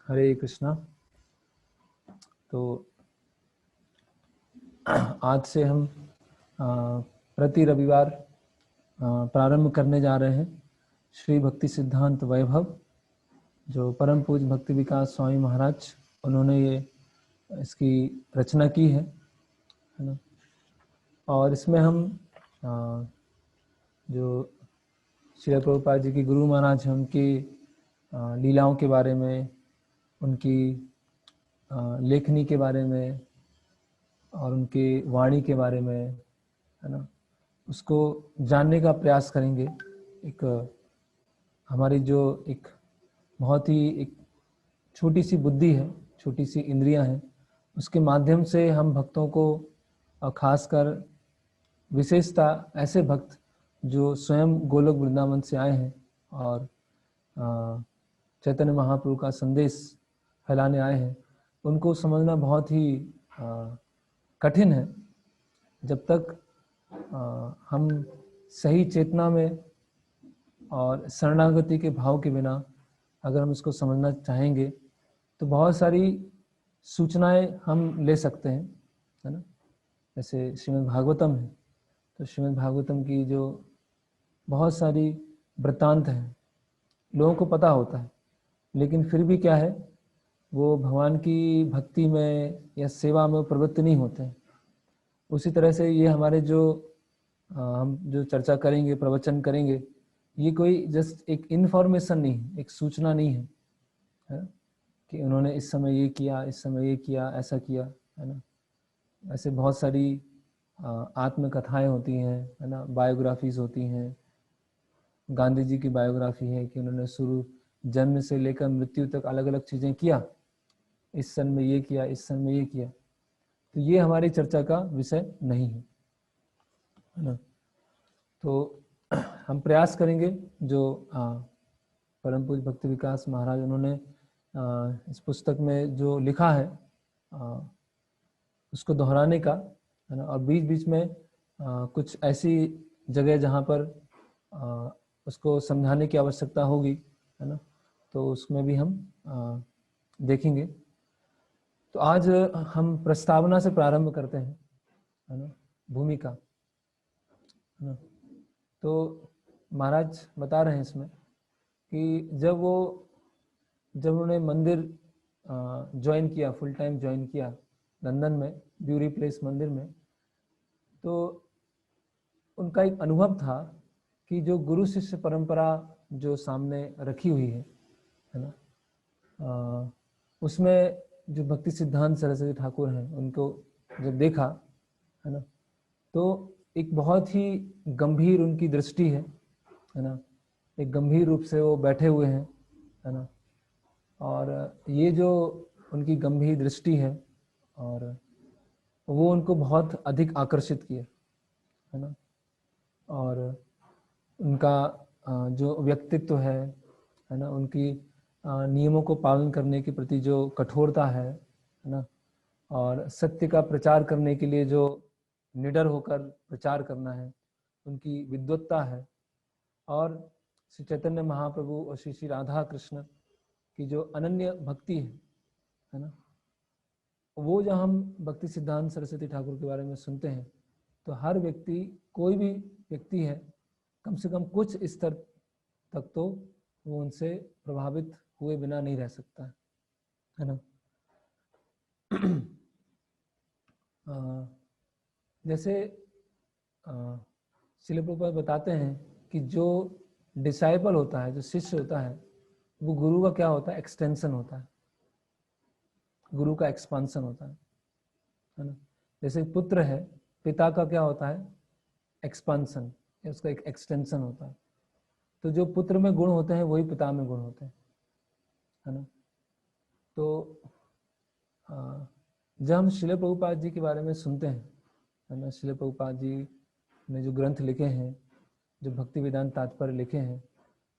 हरे कृष्णा। तो आज से हम प्रति रविवार प्रारंभ करने जा रहे हैं श्री भक्ति सिद्धांत वैभव, जो परम पूज्य भक्ति विकास स्वामी महाराज उन्होंने ये इसकी रचना की है ना। और इसमें हम जो श्री प्रभुपाद जी की गुरु महाराज हैं उनकी लीलाओं के बारे में, उनकी लेखनी के बारे में और उनकी वाणी के बारे में, है ना, उसको जानने का प्रयास करेंगे। एक हमारी जो एक बहुत ही एक छोटी सी बुद्धि है, छोटी सी इंद्रियां हैं, उसके माध्यम से हम भक्तों को, खासकर विशेषता ऐसे भक्त जो स्वयं गोलोक वृंदावन से आए हैं और चैतन्य महाप्रभु का संदेश फैलाने आए हैं, उनको समझना बहुत ही कठिन है। जब तक हम सही चेतना में और शरणागति के भाव के बिना अगर हम इसको समझना चाहेंगे तो बहुत सारी सूचनाएं हम ले सकते हैं, है ना। जैसे श्रीमद् भागवतम है, तो श्रीमद् भागवतम की जो बहुत सारी वृत्तांत हैं लोगों को पता होता है, लेकिन फिर भी क्या है, वो भगवान की भक्ति में या सेवा में प्रवृत्त नहीं होते हैं। उसी तरह से ये हमारे जो हम जो चर्चा करेंगे, प्रवचन करेंगे, ये कोई जस्ट एक इन्फॉर्मेशन नहीं है, एक सूचना नहीं है, है कि उन्होंने इस समय ये किया, इस समय ये किया, ऐसा किया, है ना। ऐसे बहुत सारी आत्मकथाएं होती हैं, है ना, बायोग्राफीज होती हैं। गांधी जी की बायोग्राफी है कि उन्होंने शुरू जन्म से लेकर मृत्यु तक अलग अलग चीज़ें किया, इस सन में ये किया, इस सन में ये किया। तो ये हमारी चर्चा का विषय नहीं है ना। तो हम प्रयास करेंगे जो परम पूज्य भक्ति विकास महाराज उन्होंने इस पुस्तक में जो लिखा है उसको दोहराने का, है ना। और बीच बीच में कुछ ऐसी जगह जहाँ पर उसको समझाने की आवश्यकता होगी, है ना, तो उसमें भी हम देखेंगे। तो आज हम प्रस्तावना से प्रारंभ करते हैं, है ना, भूमिका, है ना। तो महाराज बता रहे हैं इसमें कि जब उन्होंने मंदिर ज्वाइन किया, फुल टाइम ज्वाइन किया लंदन में ब्यूरी प्लेस मंदिर में, तो उनका एक अनुभव था कि जो गुरु शिष्य परंपरा जो सामने रखी हुई है ना, उसमें जो भक्ति सिद्धांत सरस्वती ठाकुर हैं उनको जब देखा, है ना, तो एक बहुत ही गंभीर उनकी दृष्टि है ना। एक गंभीर रूप से वो बैठे हुए हैं, है ना। और ये जो उनकी गंभीर दृष्टि है और वो उनको बहुत अधिक आकर्षित किया, है ना। और उनका जो व्यक्तित्व है ना, उनकी नियमों को पालन करने के प्रति जो कठोरता है ना, और सत्य का प्रचार करने के लिए जो निडर होकर प्रचार करना है, उनकी विद्वत्ता है। और श्री चैतन्य महाप्रभु और श्री श्री राधा कृष्ण की जो अनन्य भक्ति है ना, वो जब हम भक्ति सिद्धांत सरस्वती ठाकुर के बारे में सुनते हैं तो हर व्यक्ति, कोई भी व्यक्ति है, कम से कम कुछ स्तर तक तो वो उनसे प्रभावित हुए बिना नहीं रह सकता है ना। जैसे श्रील प्रभुपाद बताते हैं कि जो डिसाइपल होता है, जो शिष्य होता है, वो गुरु का क्या होता है, एक्सटेंशन होता है, गुरु का एक्सपांसन होता है ना। जैसे पुत्र है, पिता का क्या होता है, एक्सपांसन, उसका एक एक्सटेंशन होता है। तो जो पुत्र में गुण होते हैं वही पिता में गुण होते हैं, है ना। तो जब हम श्रील प्रभुपाद जी के बारे में सुनते हैं, है ना, श्रील प्रभुपाद जी ने जो ग्रंथ लिखे हैं, जो भक्ति वेदांत तात्पर्य लिखे हैं,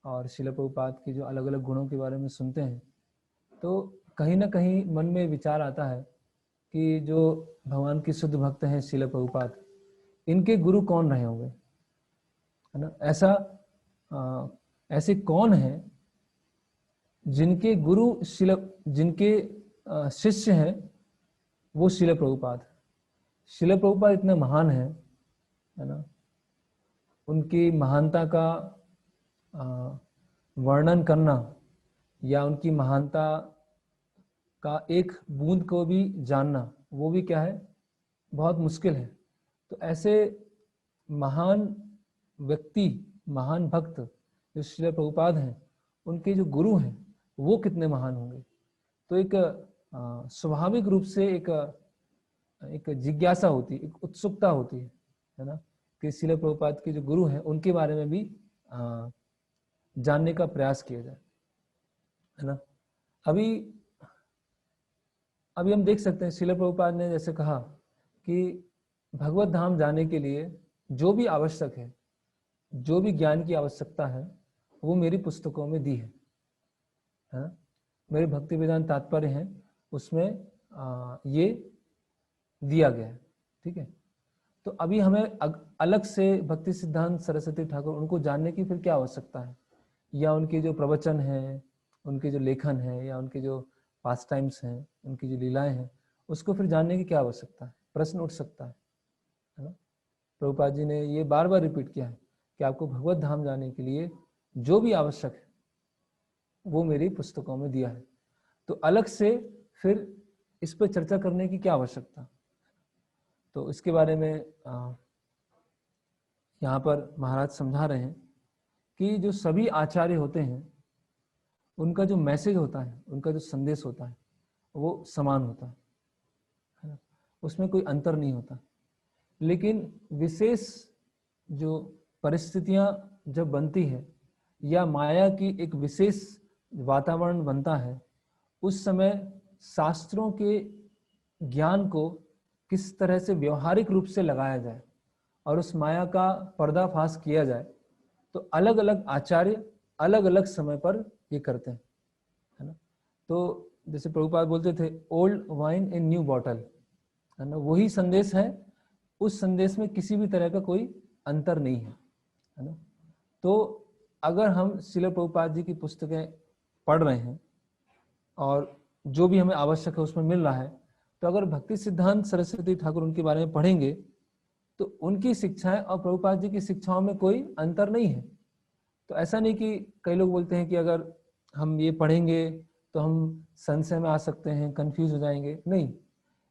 और श्रील प्रभुपाद के जो अलग अलग गुणों के बारे में सुनते हैं, तो कहीं ना कहीं मन में विचार आता है कि जो भगवान की शुद्ध भक्त हैं श्रील प्रभुपाद, इनके गुरु कौन रहे होंगे, है ना। ऐसे कौन है जिनके गुरु जिनके शिष्य हैं वो श्रील प्रभुपाद। श्रील प्रभुपाद इतने महान है ना, उनकी महानता का वर्णन करना या उनकी महानता का एक बूंद को भी जानना, वो भी क्या है, बहुत मुश्किल है। तो ऐसे महान व्यक्ति, महान भक्त जो श्रील प्रभुपाद हैं, उनके जो गुरु हैं वो कितने महान होंगे। तो एक स्वाभाविक रूप से एक जिज्ञासा होती है, एक उत्सुकता होती है ना, कि श्रील प्रभुपाद के जो गुरु हैं उनके बारे में भी जानने का प्रयास किया जाए, है ना। अभी हम देख सकते हैं श्रील प्रभुपाद ने जैसे कहा कि भगवत धाम जाने के लिए जो भी आवश्यक है, जो भी ज्ञान की आवश्यकता है, वो मेरी पुस्तकों में दी है ना। मेरे भक्ति वेदांत तात्पर्य हैं उसमें ये दिया गया है, ठीक है। तो अभी हमें अलग से भक्ति सिद्धांत सरस्वती ठाकुर उनको जानने की फिर क्या आवश्यकता है, या उनके जो प्रवचन हैं, उनके जो लेखन है, या उनके जो पास टाइम्स हैं, उनकी जो लीलाएं हैं, उसको फिर जानने की क्या आवश्यकता है, प्रश्न उठ सकता है ना। प्रभुपाद जी ने ये बार बार रिपीट किया है कि आपको भगवत धाम जाने के लिए जो भी आवश्यक है वो मेरी पुस्तकों में दिया है। तो अलग से फिर इस पर चर्चा करने की क्या आवश्यकता। तो इसके बारे में यहाँ पर महाराज समझा रहे हैं कि जो सभी आचार्य होते हैं उनका जो मैसेज होता है, उनका जो संदेश होता है, वो समान होता है ना, उसमें कोई अंतर नहीं होता। लेकिन विशेष जो परिस्थितियां जब बनती है या माया की एक विशेष वातावरण बनता है, उस समय शास्त्रों के ज्ञान को किस तरह से व्यवहारिक रूप से लगाया जाए और उस माया का पर्दाफाश किया जाए, तो अलग अलग आचार्य अलग अलग समय पर ये करते हैं, है ना। तो जैसे प्रभुपाद बोलते थे, old wine in new bottle, है ना, वही संदेश है, उस संदेश में किसी भी तरह का कोई अंतर नहीं है ना। तो अगर हम श्रील प्रभुपाद जी की पुस्तकें पढ़ रहे हैं और जो भी हमें आवश्यक है उसमें मिल रहा है, तो अगर भक्ति सिद्धांत सरस्वती ठाकुर उनके बारे में पढ़ेंगे तो उनकी शिक्षाएं और प्रभुपाद जी की शिक्षाओं में कोई अंतर नहीं है। तो ऐसा नहीं कि कई लोग बोलते हैं कि अगर हम ये पढ़ेंगे तो हम संशय में आ सकते हैं, कंफ्यूज हो जाएंगे। नहीं,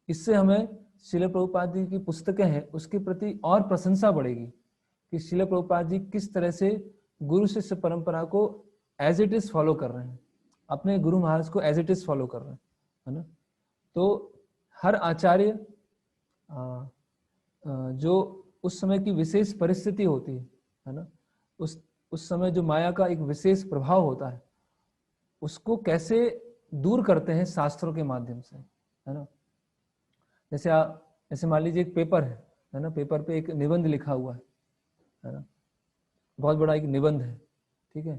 इससे हमें श्रील प्रभुपाद जी की पुस्तकें हैं उसके प्रति और प्रशंसा बढ़ेगी कि श्रील प्रभुपाद जी किस तरह से गुरु शिष्य परंपरा को एज इट इज फॉलो कर रहे हैं, अपने गुरु महाराज को एज इट इज फॉलो कर रहे हैं, है ना। तो हर आचार्य जो उस समय की विशेष परिस्थिति होती है ना, उस समय जो माया का एक विशेष प्रभाव होता है, उसको कैसे दूर करते हैं शास्त्रों के माध्यम से, है ना। जैसे मान लीजिए एक पेपर है ना, पेपर पे एक निबंध लिखा हुआ है ना, बहुत बड़ा एक निबंध है, ठीक है।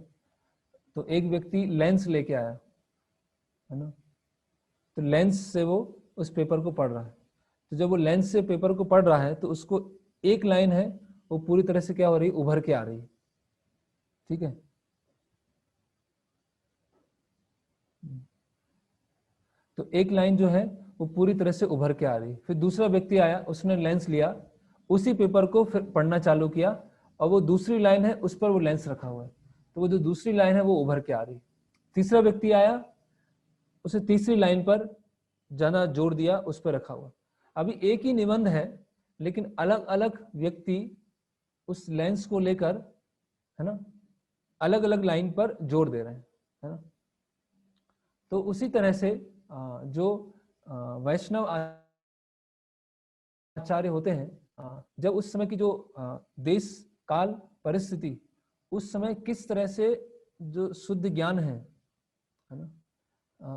तो एक व्यक्ति लेंस लेके आया, है ना, तो लेंस से वो उस पेपर को पढ़ रहा है। तो जब वो लेंस से पेपर को पढ़ रहा है तो उसको एक लाइन है वो पूरी तरह से क्या हो रही है, उभर के आ रही है, ठीक है। तो एक लाइन जो है वो पूरी तरह से उभर के आ रही है। फिर दूसरा व्यक्ति आया, उसने लेंस लिया, उसी पेपर को फिर पढ़ना चालू किया और वो दूसरी लाइन है उस पर वो लेंस रखा हुआ है, तो वो जो दूसरी लाइन है वो उभर के आ रही है। तीसरा व्यक्ति आया, उसे तीसरी लाइन पर ज्यादा जोर दिया, उस पर रखा हुआ। अभी एक ही निबंध है लेकिन अलग अलग व्यक्ति उस लेंस को लेकर, है ना, अलग अलग लाइन पर जोर दे रहे हैं, है ना। तो उसी तरह से जो वैष्णव आचार्य होते हैं, जब उस समय की जो देश काल परिस्थिति, उस समय किस तरह से जो शुद्ध ज्ञान है ना,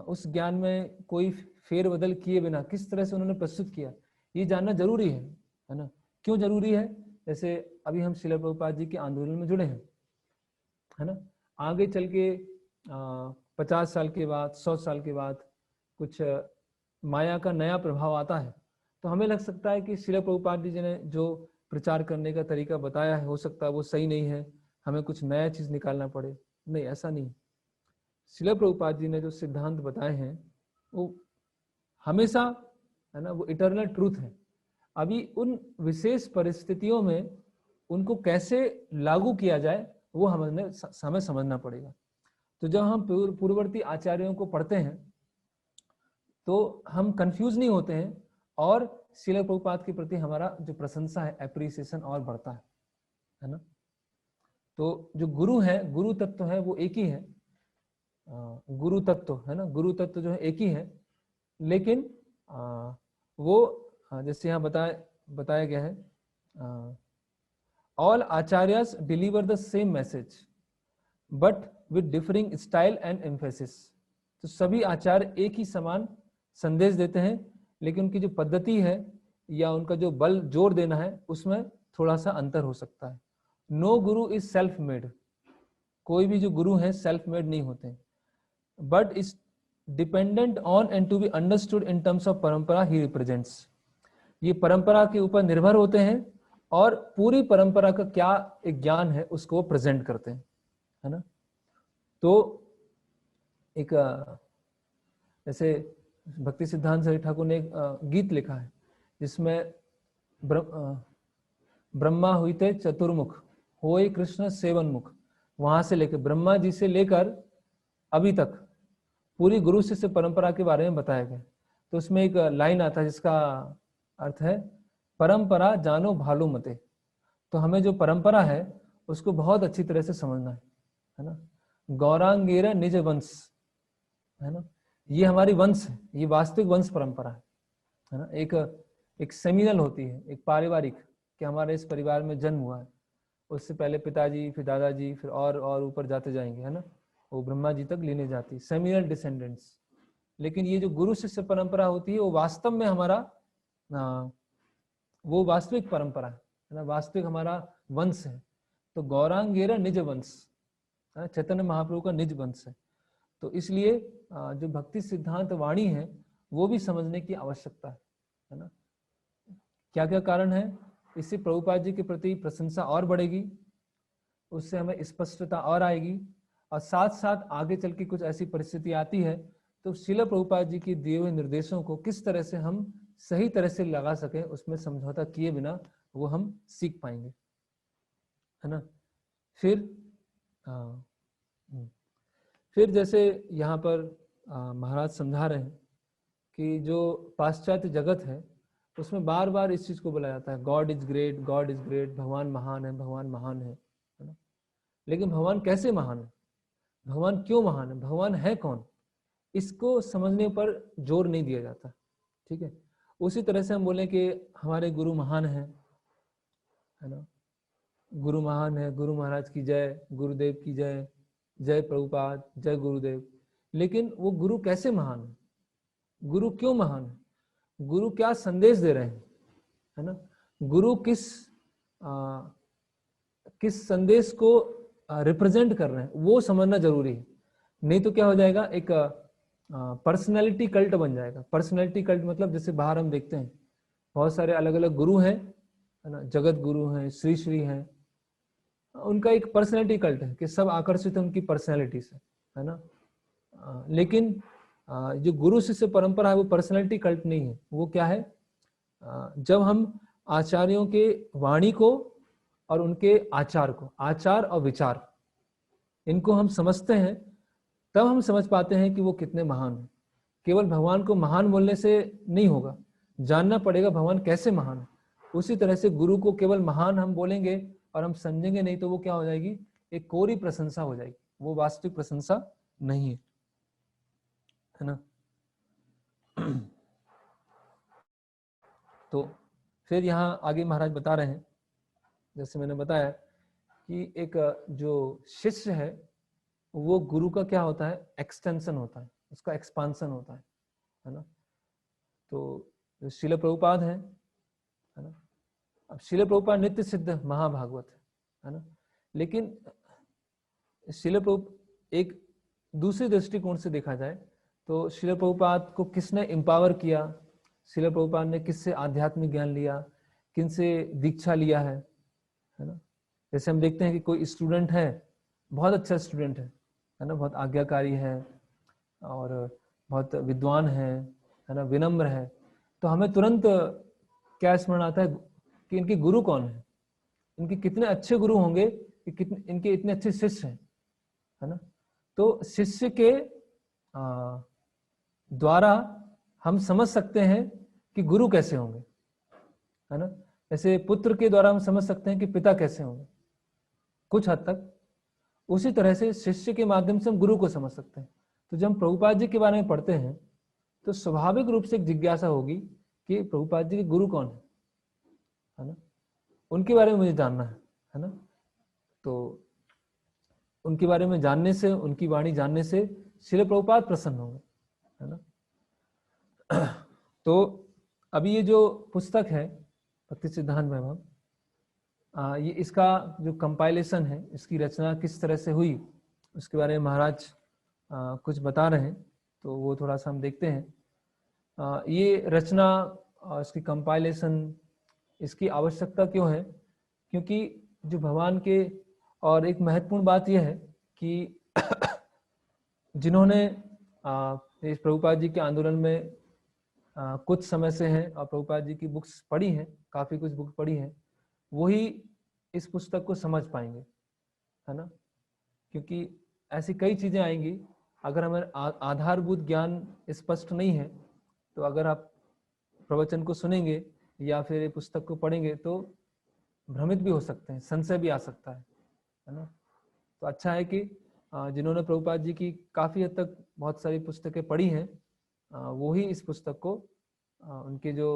उस ज्ञान में कोई फेरबदल किए बिना किस तरह से उन्होंने प्रस्तुत किया, ये जानना जरूरी है ना। क्यों जरूरी है? जैसे अभी हम श्रील प्रभुपाद जी के आंदोलन में जुड़े हैं, है ना। आगे चल के 50 साल के बाद, 100 साल के बाद कुछ माया का नया प्रभाव आता है, तो हमें लग सकता है कि श्रील प्रभुपाद जी ने जो प्रचार करने का तरीका बताया है, हो सकता है वो सही नहीं है, हमें कुछ नया चीज निकालना पड़े। नहीं, ऐसा नहीं। श्रील प्रभुपाद जी ने जो सिद्धांत बताए हैं वो हमेशा, है ना, वो इटर्नल ट्रूथ है। अभी उन विशेष परिस्थितियों में उनको कैसे लागू किया जाए वो हमें समझना पड़ेगा। तो जब हम पूर्ववर्ती आचार्यों को पढ़ते हैं तो हम कंफ्यूज नहीं होते हैं और श्रील प्रभुपाद के प्रति हमारा जो प्रशंसा है, एप्रिसिएशन और बढ़ता है ना। तो जो गुरु है, गुरु तत्व है वो एक ही है, गुरु तत्व है ना, गुरु तत्व जो है एक ही है, लेकिन वो जैसे यहाँ बताया गया है, all acharyas deliver the same message but with differing style and emphasis. तो सभी आचार्य एक ही समान संदेश देते हैं, लेकिन उनकी जो पद्धति है या उनका जो बल जोर देना है उसमें थोड़ा सा अंतर हो सकता है। No Guru is self made, कोई भी जो गुरु है सेल्फ मेड नहीं होते, but is dependent on and to be understood in terms of परंपरा ही रिप्रेजेंट्स। ये परंपरा के ऊपर निर्भर होते हैं और पूरी परंपरा का क्या एक ज्ञान है उसको प्रेजेंट करते हैं, है ना। तो एक जैसे भक्ति सिद्धांत सरस्वती ठाकुर ने एक गीत लिखा है जिसमें ब्रह्मा हुईते चतुर्मुख होए कृष्ण सेवन मुख, वहां से लेकर ब्रह्मा जी से लेकर अभी तक पूरी गुरु शिष्य परंपरा के बारे में बताया गया। तो उसमें एक लाइन आता है जिसका अर्थ है परंपरा जानो भालो मते। तो हमें जो परंपरा है उसको बहुत अच्छी तरह से समझना है ना। गौरांगेरा निज वंश, है ना, ये हमारी वंश है, ये वास्तविक वंश परंपरा है ना। एक सेमिनल होती है, एक पारिवारिक, कि हमारे इस परिवार में जन्म हुआ है, उससे पहले पिताजी, फिर दादाजी, फिर और ऊपर जाते जाएंगे, है ना, वो ब्रह्मा जी तक लेने जाती, सेमिनल डिसेंडेंट्स। लेकिन ये जो गुरु शिष्य परंपरा होती है वो वास्तव में हमारा वो वास्तविक परंपरा है ना, वास्तविक हमारा वंश है। तो गौरांगेरा निज वंश, चैतन्य महाप्रभु का निज वंश है। तो इसलिए जो भक्ति सिद्धांत वाणी है वो भी समझने की आवश्यकता है ना। क्या क्या कारण है, इससे प्रभुपाद जी के प्रति प्रशंसा और बढ़ेगी, उससे हमें स्पष्टता और आएगी, और साथ साथ आगे चल के कुछ ऐसी परिस्थिति आती है तो श्रील प्रभुपाद जी के दिए हुए निर्देशों को किस तरह से हम सही तरह से लगा सकें, उसमें समझौता किए बिना वो हम सीख पाएंगे, है ना। फिर जैसे यहाँ पर महाराज समझा रहे हैं कि जो पाश्चात्य जगत है उसमें बार बार इस चीज को बोला जाता है, God is great, God is great, भगवान महान है, भगवान महान है ना। लेकिन भगवान कैसे महान है, भगवान क्यों महान है, भगवान है कौन, इसको समझने पर जोर नहीं दिया जाता, ठीक है। उसी तरह से हम बोलें कि हमारे गुरु महान है ना, गुरु महान है, गुरु महाराज की जय, गुरुदेव की जय, जय प्रभुपाद, जय गुरुदेव। लेकिन वो गुरु कैसे महान है, गुरु क्यों महान है, गुरु क्या संदेश दे रहे हैं, है ना, गुरु किस संदेश को रिप्रेजेंट कर रहे हैं, वो समझना जरूरी है। नहीं तो क्या हो जाएगा, एक पर्सनैलिटी कल्ट बन जाएगा। पर्सनैलिटी कल्ट मतलब जैसे बाहर हम देखते हैं बहुत सारे अलग अलग गुरु हैं, है ना, जगत गुरु हैं, श्री श्री हैं, उनका एक पर्सनैलिटी कल्ट है कि सब आकर्षित है उनकी पर्सनैलिटी से, है ना। लेकिन जो गुरु शिष्य परंपरा है वो पर्सनैलिटी कल्ट नहीं है। वो क्या है, जब हम आचार्यों के वाणी को और उनके आचार को, आचार और विचार, इनको हम समझते हैं तब हम समझ पाते हैं कि वो कितने महान हैं। केवल भगवान को महान बोलने से नहीं होगा, जानना पड़ेगा भगवान कैसे महान है। उसी तरह से गुरु को केवल महान हम बोलेंगे और हम समझेंगे नहीं तो वो क्या हो जाएगी, एक कोरी प्रशंसा हो जाएगी, वो वास्तविक प्रशंसा नहीं है ना। तो फिर यहाँ आगे महाराज बता रहे हैं, जैसे मैंने बताया कि एक जो शिष्य है वो गुरु का क्या होता है, एक्सटेंशन होता है, उसका एक्सपांसन होता है ना। तो श्रील प्रभुपाद है ना, अब श्रील प्रभुपाद नित्य सिद्ध महाभागवत है ना। लेकिन श्रील प्रभु एक दूसरे दृष्टिकोण से देखा जाए तो श्रील प्रभुपाद को किसने एम्पावर किया, श्रील प्रभुपाद ने किससे आध्यात्मिक ज्ञान लिया, किनसे दीक्षा लिया है ना। जैसे हम देखते हैं कि कोई स्टूडेंट है, बहुत अच्छा स्टूडेंट है, है ना, बहुत आज्ञाकारी है और बहुत विद्वान है ना, विनम्र है, तो हमें तुरंत क्या स्मरण आता है कि इनके गुरु कौन है, इनके कितने अच्छे गुरु होंगे, कि कितने इनके इतने अच्छे शिष्य हैं, है ना। तो शिष्य के द्वारा हम समझ सकते हैं कि गुरु कैसे होंगे, है ना। जैसे पुत्र के द्वारा हम समझ सकते हैं कि पिता कैसे होंगे कुछ हद तक, उसी तरह से शिष्य के माध्यम से हम गुरु को समझ सकते हैं। तो जब हम प्रभुपाद जी के बारे में पढ़ते हैं तो स्वाभाविक रूप से एक जिज्ञासा होगी कि प्रभुपाद जी के गुरु कौन है ना, उनके बारे में मुझे जानना है ना। तो उनके बारे में जानने से, उनकी वाणी जानने से श्रील प्रभुपाद प्रसन्न होंगे, है ना। तो अभी ये जो पुस्तक है भक्ति सिद्धांत वैभव, ये इसका जो कंपाइलेशन है, इसकी रचना किस तरह से हुई उसके बारे में महाराज कुछ बता रहे हैं, तो वो थोड़ा सा हम देखते हैं। ये रचना, इसकी कंपाइलेशन, इसकी आवश्यकता क्यों है, क्योंकि जो भगवान के, और एक महत्वपूर्ण बात यह है कि जिन्होंने इस प्रभुपाद जी के आंदोलन में कुछ समय से हैं और प्रभुपाद जी की बुक्स पढ़ी हैं, काफ़ी कुछ बुक पढ़ी हैं, वही इस पुस्तक को समझ पाएंगे, है ना। क्योंकि ऐसी कई चीज़ें आएंगी, अगर हमें आधारभूत ज्ञान स्पष्ट नहीं है, तो अगर आप प्रवचन को सुनेंगे या फिर पुस्तक को पढ़ेंगे तो भ्रमित भी हो सकते हैं, संशय भी आ सकता है ना। तो अच्छा है कि जिन्होंने प्रभुपाद जी की काफ़ी हद तक बहुत सारी पुस्तकें पढ़ी हैं, वो ही इस पुस्तक को उनके जो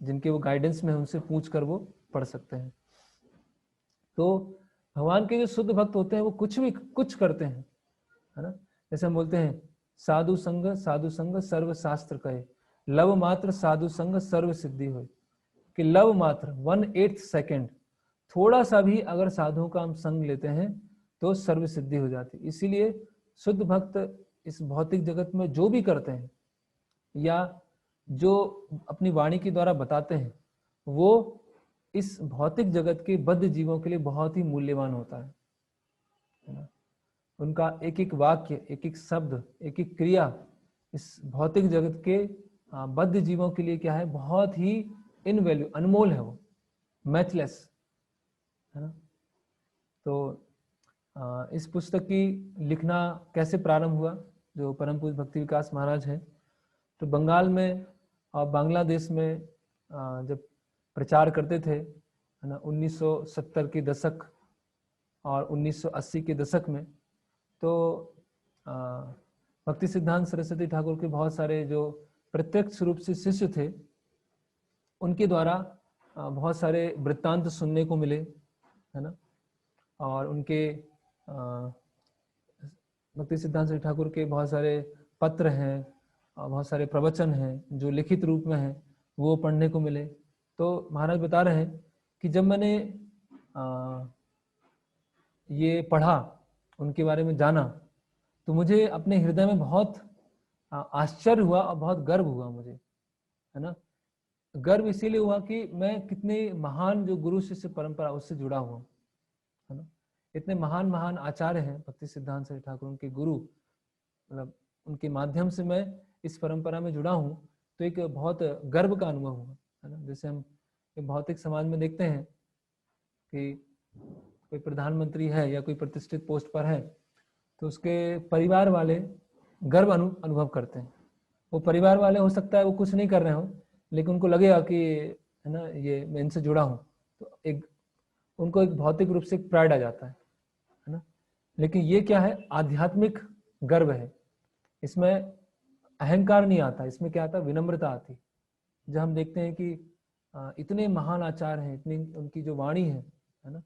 जिनके वो गाइडेंस में उनसे पूछ कर वो पढ़ सकते हैं। तो भगवान के जो शुद्ध भक्त होते हैं वो कुछ करते हैं, है ना। जैसे हम बोलते हैं साधु संग सर्व शास्त्र कहे, लव मात्र साधु संग सर्व सिद्धि हो, कि लव मात्र 1/8 सेकेंड, थोड़ा सा भी अगर साधुओं का हम संग लेते हैं तो सर्व सिद्धि हो जाती। इसीलिए शुद्ध भक्त इस भौतिक जगत में जो भी करते हैं या जो अपनी वाणी के द्वारा बताते हैं, वो इस भौतिक जगत के बद्ध जीवों के लिए बहुत ही मूल्यवान होता है ना। उनका एक एक वाक्य, एक एक शब्द, एक एक क्रिया इस भौतिक जगत के बद्ध जीवों के लिए क्या है, बहुत ही इनवैल्यू, अनमोल है, वो मैचलेस, है ना। तो इस पुस्तक की लिखना कैसे प्रारंभ हुआ, जो परम पूज्य भक्ति विकास महाराज हैं, तो बंगाल में और बांग्लादेश में जब प्रचार करते थे, है ना, 1970 के दशक और 1980 के दशक में, तो भक्ति सिद्धांत सरस्वती ठाकुर के बहुत सारे जो प्रत्यक्ष रूप से शिष्य थे, उनके द्वारा बहुत सारे वृत्तांत सुनने को मिले, है ना। और उनके भक्ति सिद्धांत सरस्वती ठाकुर के बहुत सारे पत्र हैं और बहुत सारे प्रवचन हैं जो लिखित रूप में हैं, वो पढ़ने को मिले। तो महाराज बता रहे हैं कि जब मैंने ये पढ़ा, उनके बारे में जाना, तो मुझे अपने हृदय में बहुत आश्चर्य हुआ और बहुत गर्व हुआ मुझे, है ना। गर्व इसीलिए हुआ कि मैं कितने महान जो गुरु शिष्य परंपरा उससे जुड़ा हुआ, है ना। इतने महान महान आचार्य हैं भक्ति सिद्धांत सरस्वती ठाकुर, उनके गुरु, मतलब उनके माध्यम से मैं इस परंपरा में जुड़ा हूँ, तो एक बहुत गर्व का अनुभव हुआ, है ना। जैसे हम भौतिक समाज में देखते हैं कि कोई प्रधानमंत्री है या कोई प्रतिष्ठित पोस्ट पर है, तो उसके परिवार वाले गर्व अनुभव करते हैं। वो परिवार वाले हो सकता है वो कुछ नहीं कर रहे हो, लेकिन उनको लगेगा कि, है ना, ये मैं इनसे जुड़ा हूँ, तो एक उनको एक भौतिक रूप से एक प्राइड आ जाता है ना। लेकिन ये क्या है, आध्यात्मिक गर्व है, इसमें अहंकार नहीं आता, इसमें क्या आता, विनम्रता आती। जब हम देखते हैं कि इतने महान आचार्य हैं, इतनी उनकी जो वाणी है ना,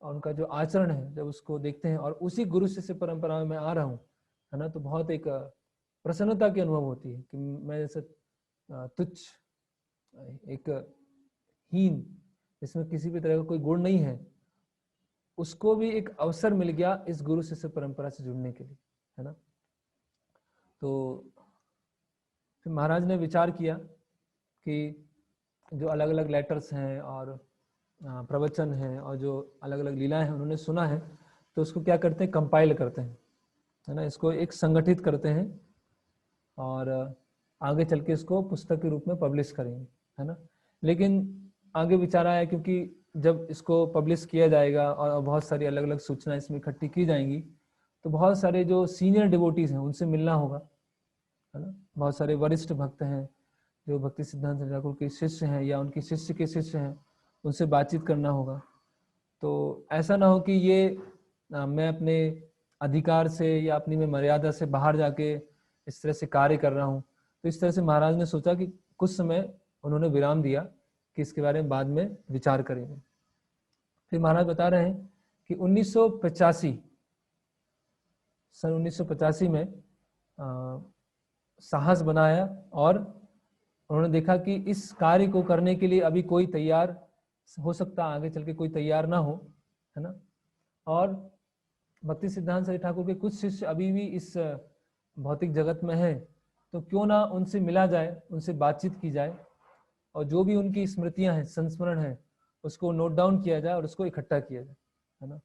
और उनका जो आचरण है, जब उसको देखते हैं और उसी गुरु शिष्य परंपरा में मैं आ रहा हूँ, है ना, तो बहुत एक प्रसन्नता की अनुभव होती है कि मैं जैसे तुच्छ, एक हीन, इसमें किसी भी तरह का कोई गुण नहीं है, उसको भी एक अवसर मिल गया इस गुरु शिष्य परंपरा से जुड़ने के लिए, है ना। तो फिर महाराज ने विचार किया कि जो अलग अलग लेटर्स हैं और प्रवचन हैं और जो अलग अलग लीलाएं हैं उन्होंने सुना है, तो उसको क्या करते हैं, कंपाइल करते हैं, है ना, इसको एक संगठित करते हैं और आगे चल के इसको पुस्तक के रूप में पब्लिश करेंगे, है ना। लेकिन आगे विचार आया क्योंकि जब इसको पब्लिश किया जाएगा और बहुत सारी अलग अलग सूचनाएं इसमें इकट्ठी की जाएंगी तो बहुत सारे जो सीनियर डिवोटीज हैं उनसे मिलना होगा, है ना। बहुत सारे वरिष्ठ भक्त हैं जो भक्ति सिद्धांत ठाकुर के शिष्य हैं या उनके शिष्य के शिष्य हैं, उनसे बातचीत करना होगा। तो ऐसा ना हो कि ये मैं अपने अधिकार से या अपनी मैं मर्यादा से बाहर जाके इस तरह से कार्य कर रहा हूँ। तो इस तरह से महाराज ने सोचा कि कुछ समय उन्होंने विराम दिया कि इसके बारे में बाद में विचार करेंगे। फिर महाराज बता रहे हैं कि 1985 सन 1985 में साहस बनाया और उन्होंने देखा कि इस कार्य को करने के लिए अभी कोई तैयार हो सकता, आगे चल के कोई तैयार ना हो, है ना। और भक्ति सिद्धांत सरस्वती ठाकुर के कुछ शिष्य अभी भी इस भौतिक जगत में हैं, तो क्यों ना उनसे मिला जाए, उनसे बातचीत की जाए और जो भी उनकी स्मृतियां हैं, संस्मरण है, उसको नोट डाउन किया जाए और उसको इकट्ठा किया जाए, है ना।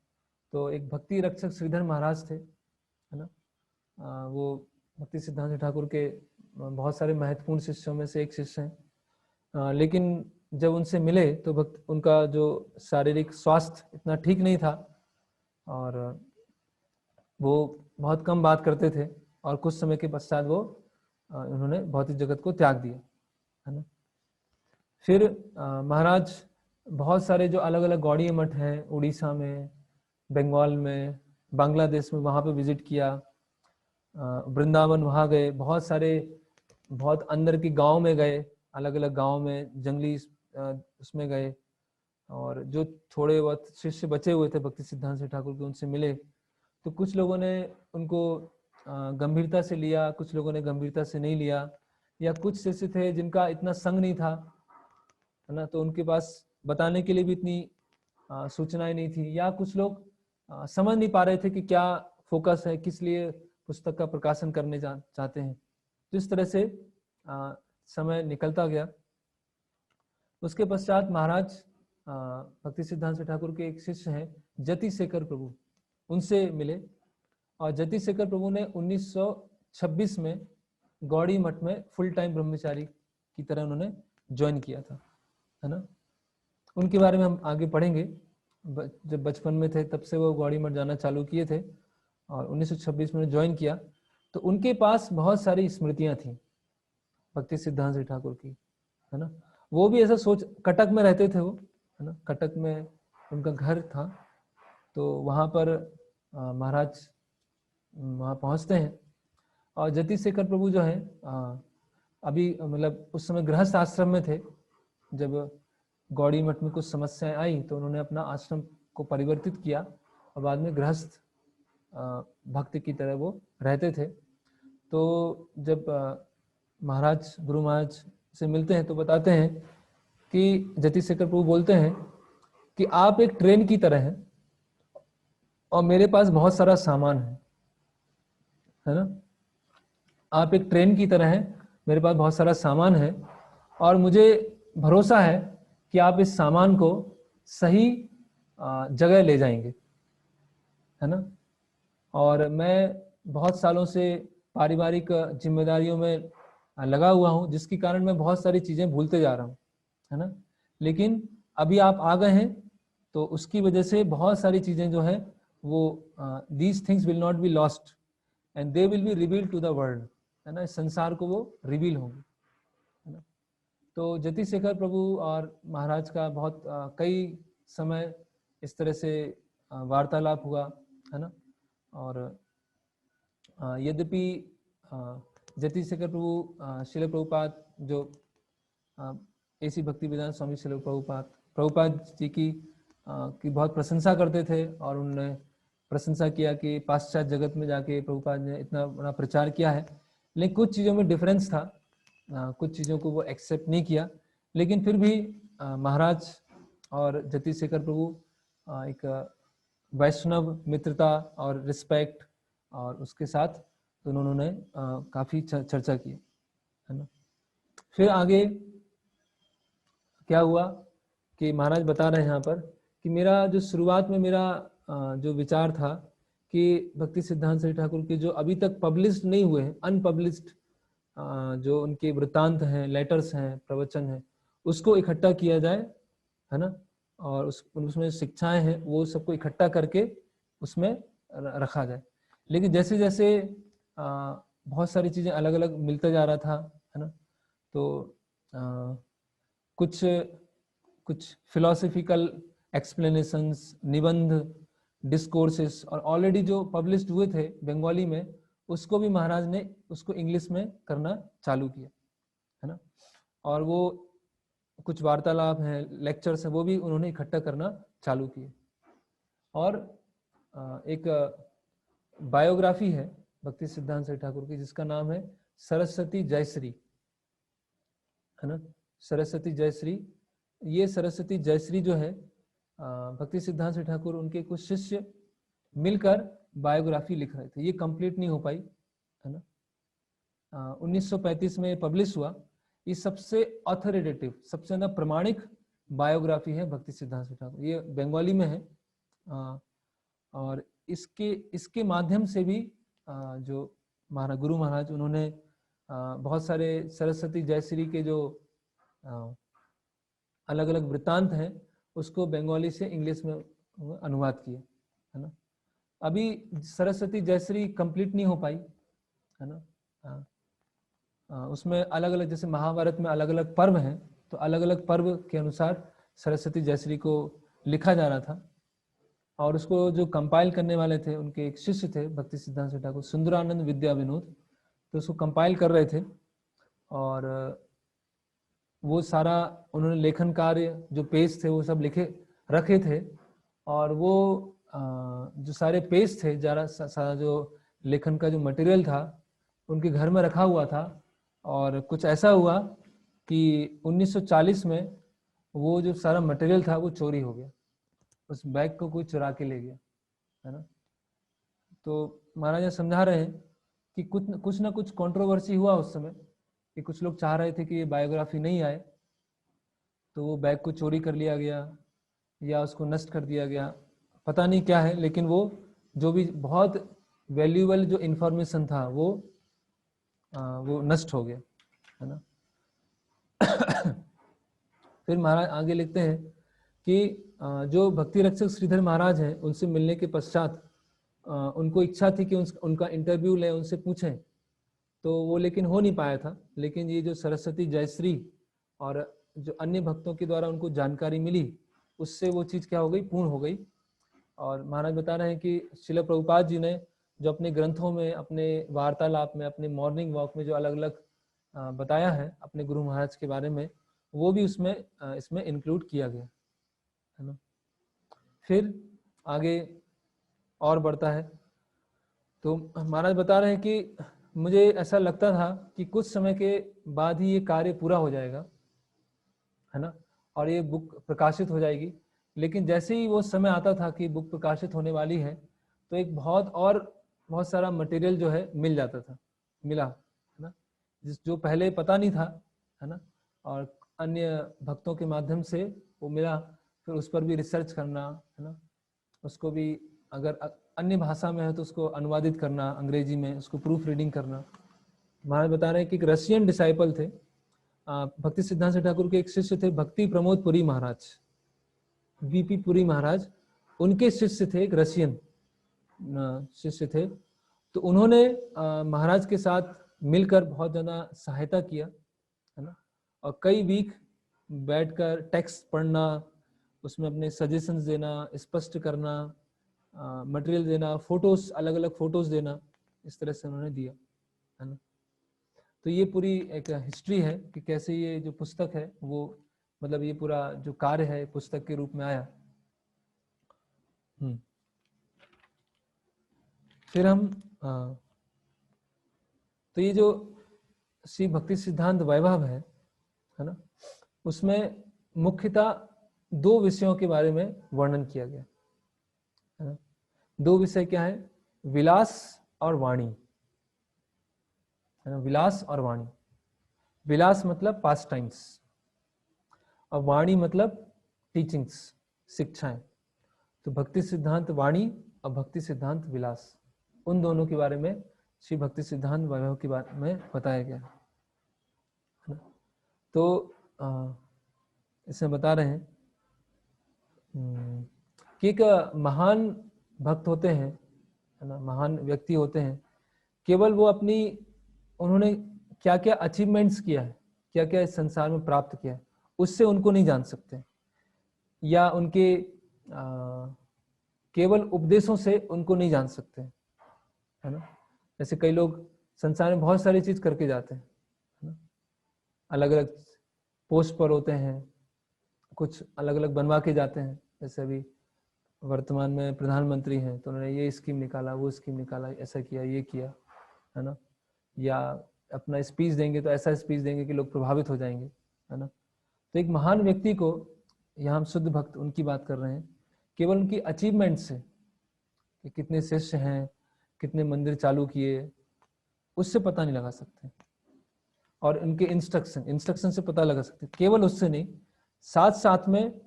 तो एक भक्ति रक्षक श्रीधर महाराज थे, है ना। वो भक्ति सिद्धांत ठाकुर के बहुत सारे महत्वपूर्ण शिष्यों में से एक शिष्य हैं। लेकिन जब उनसे मिले तो उनका जो शारीरिक स्वास्थ्य इतना ठीक नहीं था और वो बहुत कम बात करते थे और कुछ समय के पश्चात वो उन्होंने भौतिक जगत को त्याग दिया, है ना। फिर महाराज बहुत सारे जो अलग अलग गौड़ीय मठ हैं, उड़ीसा में, बंगाल में, बांग्लादेश में, वहाँ पे विजिट किया, वृंदावन वहाँ गए, बहुत सारे बहुत अंदर के गांव में गए, अलग अलग गांव में जंगली उसमें गए और जो थोड़े बहुत शिष्य बचे हुए थे भक्ति सिद्धांत ठाकुर के उनसे मिले। तो कुछ लोगों ने उनको गंभीरता से लिया, कुछ लोगों ने गंभीरता से नहीं लिया, या कुछ शिष्य थे जिनका इतना संग नहीं था, है ना, तो उनके पास बताने के लिए भी इतनी सूचनाएं नहीं थी, या कुछ लोग समझ नहीं पा रहे थे कि क्या फोकस है, किस लिए पुस्तक का प्रकाशन करने चाहते हैं। तो इस तरह से समय निकलता गया। उसके पश्चात महाराज भक्ति सिद्धांत ठाकुर के एक शिष्य हैं जति शेखर प्रभु, उनसे मिले और जति शेखर प्रभु ने 1926 में गौड़ी मठ में फुल टाइम ब्रह्मचारी की तरह उन्होंने ज्वाइन किया था, है ना। उनके बारे में हम आगे पढ़ेंगे। जब बचपन में थे तब से वो गौड़ी मठ जाना चालू किए थे और 1926 में ज्वाइन किया। तो उनके पास बहुत सारी स्मृतियां थी भक्ति सिद्धांत ठाकुर की, है ना। वो भी ऐसा सोच, कटक में रहते थे वो, है ना, कटक में उनका घर था। तो वहाँ पर महाराज वहाँ पहुँचते हैं और जति शेखर प्रभु जो है अभी मतलब उस समय गृहस्थ आश्रम में थे। जब गौड़ी मठ में कुछ समस्याएं आई तो उन्होंने अपना आश्रम को परिवर्तित किया और बाद में गृहस्थ भक्त की तरह वो रहते थे। तो जब महाराज गुरु महाराज से मिलते हैं तो बताते हैं कि जति शेखर प्रभु बोलते हैं कि आप एक ट्रेन की तरह हैं और मेरे पास बहुत सारा सामान है ना। आप एक ट्रेन की तरह हैं, मेरे पास बहुत सारा सामान है और मुझे भरोसा है कि आप इस सामान को सही जगह ले जाएंगे, है ना। और मैं बहुत सालों से पारिवारिक जिम्मेदारियों में लगा हुआ हूँ, जिसके कारण मैं बहुत सारी चीज़ें भूलते जा रहा हूँ, है ना। लेकिन अभी आप आ गए हैं तो उसकी वजह से बहुत सारी चीज़ें जो है वो these things will not be lost and they will be reveal to the world, है ना। इस संसार को वो रिवील होंगे, है ना। तो जति शेखर प्रभु और महाराज का बहुत कई समय इस तरह से वार्तालाप हुआ, है ना। और यद्यपि जति शेखर प्रभु शिल प्रभुपाद जो ऐसी भक्ति वेदांत स्वामी शिल प्रभुपाद जी की बहुत प्रशंसा करते थे और उन्होंने प्रशंसा किया कि पाश्चात्य जगत में जाके प्रभुपाद ने इतना बड़ा प्रचार किया है। लेकिन कुछ चीज़ों में डिफरेंस था, कुछ चीज़ों को वो एक्सेप्ट नहीं किया। लेकिन फिर भी महाराज और जति शेखर प्रभु एक वैष्णव मित्रता और रिस्पेक्ट और उसके साथ उन्होंने काफ़ी चर्चा की, है ना। फिर आगे क्या हुआ कि महाराज बता रहे हैं यहाँ पर कि मेरा जो शुरुआत में मेरा जो विचार था कि भक्ति सिद्धांत सरस्वती ठाकुर के जो अभी तक पब्लिश्ड नहीं हुए हैं, अनपब्लिश्ड जो उनके वृत्तांत हैं, लेटर्स हैं, प्रवचन हैं, उसको इकट्ठा किया जाए, है ना, और उसमें शिक्षाएं हैं वो सबको इकट्ठा करके उसमें रखा जाए। लेकिन जैसे जैसे बहुत सारी चीज़ें अलग अलग मिलता जा रहा था, है ना, तो कुछ कुछ फिलोसफिकल एक्सप्लेनेशंस, निबंध, डिस्कोर्सेस, और ऑलरेडी जो पब्लिश्ड हुए थे बंगाली में, उसको भी महाराज ने उसको इंग्लिश में करना चालू किया, है ना, और वो कुछ वार्तालाप हैं, लेक्चर्स हैं, वो भी उन्होंने इकट्ठा करना चालू किए। और एक बायोग्राफी है भक्ति सिद्धांत सरस्वती ठाकुर की जिसका नाम है सरस्वती जयश्री, है ना, सरस्वती जयश्री। ये सरस्वती जयश्री जो है भक्ति सिद्धांत सरस्वती ठाकुर उनके कुछ शिष्य मिलकर बायोग्राफी लिख रहे थे, ये कंप्लीट नहीं हो पाई, है ना। 1935 में पब्लिश हुआ। ये सबसे ऑथोरिटेटिव, सबसे ज्यादा प्रमाणिक बायोग्राफी है भक्ति सिद्धांत सरस्वती ठाकुर, ये बंगाली में है। और इसके माध्यम से भी जो गुरु महाराज उन्होंने बहुत सारे सरस्वती जयश्री के जो अलग अलग वृत्तांत हैं उसको बंगाली से इंग्लिश में अनुवाद किया, है ना। अभी सरस्वती जयश्री कंप्लीट नहीं हो पाई, है ना। उसमें अलग अलग, जैसे महाभारत में अलग अलग पर्व हैं, तो अलग अलग पर्व के अनुसार सरस्वती जयश्री को लिखा जा रहा था। और उसको जो कंपाइल करने वाले थे उनके एक शिष्य थे भक्ति सिद्धांत सरस्वती ठाकुर, सुंदरानंद विद्या विनोद, तो उसको कंपाइल कर रहे थे। और वो सारा उन्होंने लेखन कार्य जो पेज थे वो सब लिखे रखे थे। और वो जो सारे पेज थे, सारा जो लेखन का जो मटेरियल था उनके घर में रखा हुआ था। और कुछ ऐसा हुआ कि 1940 में वो जो सारा मटेरियल था वो चोरी हो गया, उस बैग को कोई चुरा के ले गया, है ना। तो महाराज समझा रहे हैं कि कुछ ना कुछ कंट्रोवर्सी हुआ उस समय, कि कुछ लोग चाह रहे थे कि ये बायोग्राफी नहीं आए, तो वो बैग को चोरी कर लिया गया या उसको नष्ट कर दिया गया, पता नहीं क्या है। लेकिन वो जो भी बहुत वैल्यूएबल जो इंफॉर्मेशन था वो नष्ट हो गया, है ना। फिर महाराज आगे लिखते हैं कि जो भक्ति रक्षक श्रीधर महाराज हैं उनसे मिलने के पश्चात उनको इच्छा थी कि उनका इंटरव्यू लें, उनसे पूछें, तो वो लेकिन हो नहीं पाया था। लेकिन ये जो सरस्वती जयश्री और जो अन्य भक्तों के द्वारा उनको जानकारी मिली, उससे वो चीज़ क्या हो गई, पूर्ण हो गई। और महाराज बता रहे हैं कि श्रील प्रभुपाद जी ने जो अपने ग्रंथों में, अपने वार्तालाप में, अपने मॉर्निंग वॉक में जो अलग अलग बताया है अपने गुरु महाराज के बारे में, वो भी उसमें इसमें इंक्लूड किया गया, है ना। फिर आगे और बढ़ता है तो महाराज बता रहे हैं कि मुझे ऐसा लगता था कि कुछ समय के बाद ही ये कार्य पूरा हो जाएगा, है ना, और ये बुक प्रकाशित हो जाएगी। लेकिन जैसे ही वो समय आता था कि बुक प्रकाशित होने वाली है, तो एक बहुत सारा मटेरियल जो है मिला, है ना, जो पहले पता नहीं था, है ना, और अन्य भक्तों के माध्यम से वो मिला। फिर उस पर भी रिसर्च करना, है ना, उसको भी अगर अन्य भाषा में है तो उसको अनुवादित करना, अंग्रेजी में उसको प्रूफ रीडिंग करना। महाराज बता रहे हैं कि एक रशियन डिसाइपल थे भक्ति सिद्धांत सरस्वती ठाकुर के, एक शिष्य थे भक्ति प्रमोद पुरी महाराज, वीपी पुरी महाराज, उनके शिष्य थे, एक रशियन शिष्य थे। तो उन्होंने महाराज के साथ मिलकर बहुत ज़्यादा सहायता किया, है ना, और कई वीक बैठकर टेक्स्ट पढ़ना, उसमें अपने सजेशंस देना, स्पष्ट करना, मटेरियल देना, फोटोज, अलग अलग फोटोज देना, इस तरह से उन्होंने दिया, है ना। तो ये पूरी एक हिस्ट्री है कि कैसे ये जो पुस्तक है वो, मतलब ये पूरा जो कार्य है पुस्तक के रूप में आया। फिर हम तो ये जो श्री भक्ति सिद्धांत वैभव है ना, उसमें मुख्यतः 2 विषयों के बारे में वर्णन किया गया, है ना। 2 विषय क्या है, विलास और वाणी, है ना, विलास और वाणी। विलास मतलब पास टाइम्स और वाणी मतलब टीचिंग्स, शिक्षाएं। तो भक्ति सिद्धांत वाणी और भक्ति सिद्धांत विलास, उन दोनों के बारे में श्री भक्ति सिद्धांत वैभव के बारे में बताया गया है ना। तो इसमें बता रहे हैं कि एक महान भक्त होते हैं, है ना, महान व्यक्ति होते हैं, केवल वो अपनी, उन्होंने क्या क्या अचीवमेंट्स किया है, क्या क्या इस संसार में प्राप्त किया है, उससे उनको नहीं जान सकते, या उनके केवल उपदेशों से उनको नहीं जान सकते, है ना। जैसे कई लोग संसार में बहुत सारी चीज करके जाते हैं, है ना, अलग अलग पोस्ट पर होते हैं, कुछ अलग अलग बनवा के जाते हैं। जैसे अभी वर्तमान में प्रधानमंत्री हैं तो उन्होंने ये स्कीम निकाला, वो स्कीम निकाला, ऐसा किया, ये किया, है ना, या अपना स्पीच देंगे तो ऐसा स्पीच देंगे कि लोग प्रभावित हो जाएंगे, है ना। तो एक महान व्यक्ति को, यहाँ हम शुद्ध भक्त उनकी बात कर रहे हैं, केवल उनकी अचीवमेंट से, कि कितने शिष्य हैं, कितने मंदिर चालू किए, उससे पता नहीं लगा सकते, और उनके इंस्ट्रक्शन से पता लगा सकते, केवल उससे नहीं, साथ साथ में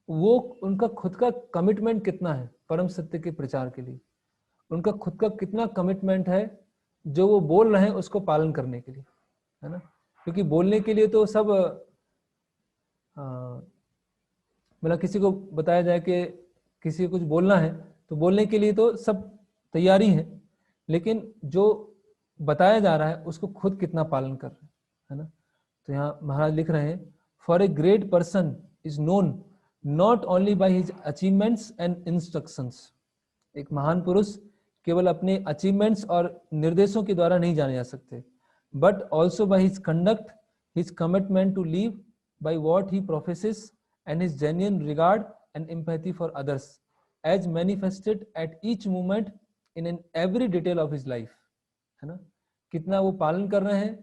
वो उनका खुद का कमिटमेंट कितना है परम सत्य के प्रचार के लिए, उनका खुद का कितना कमिटमेंट है जो वो बोल रहे हैं उसको पालन करने के लिए, है ना। क्योंकि बोलने के लिए तो सब, मतलब किसी को बताया जाए कि किसी को कुछ बोलना है तो बोलने के लिए तो सब तैयारी है, लेकिन जो बताया जा रहा है उसको खुद कितना पालन कर रहे हैं, है ना। तो यहाँ महाराज लिख रहे हैं, for a great person is known not only by his achievements and instructions. एक महान पुरुष केवल अपने अचीवमेंट्स और निर्देशों के द्वारा नहीं जाने जा सकते, but also by his conduct, his commitment to live by what he professes and his genuine regard and empathy for others as manifested at each moment in every detail of his life, है ना। कितना वो पालन कर रहे हैं,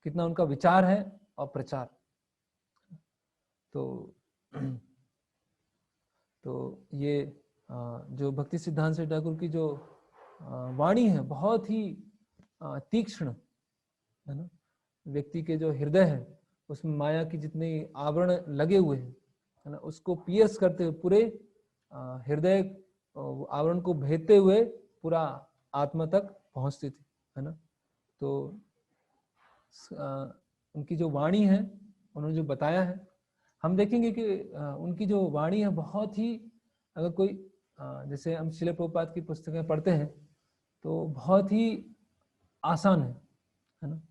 कितना उनका विचार है और प्रचार। तो ये जो भक्ति सिद्धांत श्री ठाकुर की जो वाणी है बहुत ही तीक्ष्ण, है ना। व्यक्ति के जो हृदय है उसमें माया की जितने आवरण लगे हुए हैं, है ना, उसको पियर्स करते हुए पूरे हृदय आवरण को भेदते हुए पूरा आत्मा तक पहुंचती थी, है ना। तो उनकी जो वाणी है, उन्होंने जो बताया है, हम देखेंगे कि उनकी जो वाणी है बहुत ही, अगर कोई जैसे हम श्रील प्रभुपाद की पुस्तकें पढ़ते हैं तो बहुत ही आसान है ना।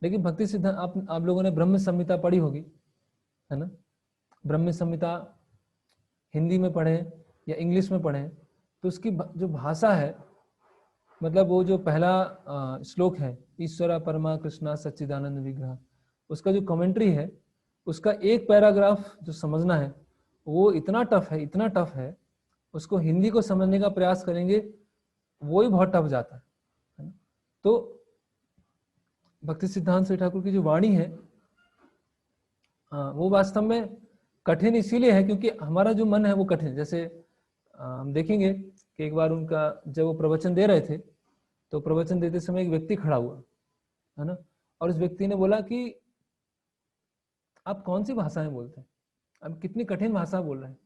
लेकिन भक्ति सिद्धांत, आप लोगों ने ब्रह्म संहिता पढ़ी होगी, है ना। ब्रह्म संहिता हिंदी में पढ़े या इंग्लिश में पढ़े तो उसकी जो भाषा है, मतलब वो जो पहला श्लोक है, ईश्वरा परमा कृष्णा सच्चिदानंद विग्रह, उसका जो कमेंट्री है, उसका एक पैराग्राफ जो समझना है वो इतना टफ है, उसको हिंदी को समझने का प्रयास करेंगे वो ही बहुत टफ जाता है। तो भक्ति सिद्धांत श्री ठाकुर की जो वाणी है वो वास्तव में कठिन इसीलिए है क्योंकि हमारा जो मन है वो कठिन। जैसे हम देखेंगे कि एक बार उनका जब वो प्रवचन दे रहे थे तो प्रवचन देते समय एक व्यक्ति खड़ा हुआ, है ना, और उस व्यक्ति ने बोला कि आप कौन सी भाषाएं बोलते हैं, आप कितनी कठिन भाषा बोल रहे हैं,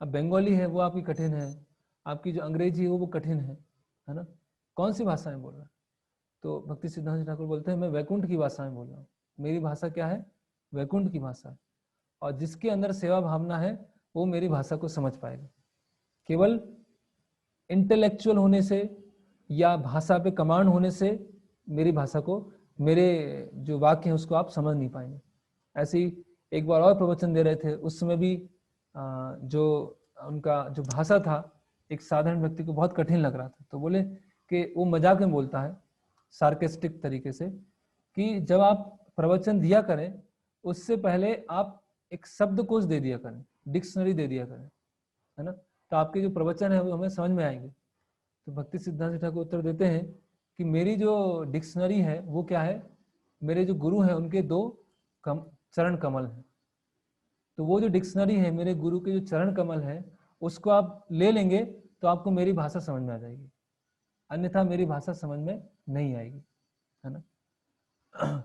अब बंगाली है वो आपकी कठिन है, आपकी जो अंग्रेजी है वो कठिन है ना, कौन सी भाषाएं बोल रहे हैं। तो भक्ति सिद्धांत ठाकुर बोलते हैं मैं वैकुंठ की भाषाएं बोल रहा हूँ, मेरी भाषा क्या है, वैकुंठ की भाषा है, और जिसके अंदर सेवा भावना है वो मेरी भाषा को समझ पाएगा। केवल इंटेलेक्चुअल होने से या भाषा पे कमांड होने से मेरी भाषा को, मेरे जो वाक्य हैं उसको आप समझ नहीं पाएंगे। ऐसे ही एक बार और प्रवचन दे रहे थे, उस समय भी जो उनका जो भाषा था एक साधारण व्यक्ति को बहुत कठिन लग रहा था, तो बोले कि वो मजाक में बोलता है सार्केस्टिक तरीके से कि जब आप प्रवचन दिया करें उससे पहले आप एक शब्दकोश दे दिया करें, डिक्शनरी दे दिया करें, है ना, तो आपके जो प्रवचन है वो हमें समझ में आएंगे। तो भक्ति सिद्धांत ठाकुर उत्तर देते हैं कि मेरी जो डिक्शनरी है वो क्या है, मेरे जो गुरु हैं उनके 2 चरण कमल हैं, तो वो जो डिक्शनरी है मेरे गुरु के जो चरण कमल है उसको आप ले लेंगे तो आपको मेरी भाषा समझ में आ जाएगी, अन्यथा मेरी भाषा समझ में नहीं आएगी, है ना।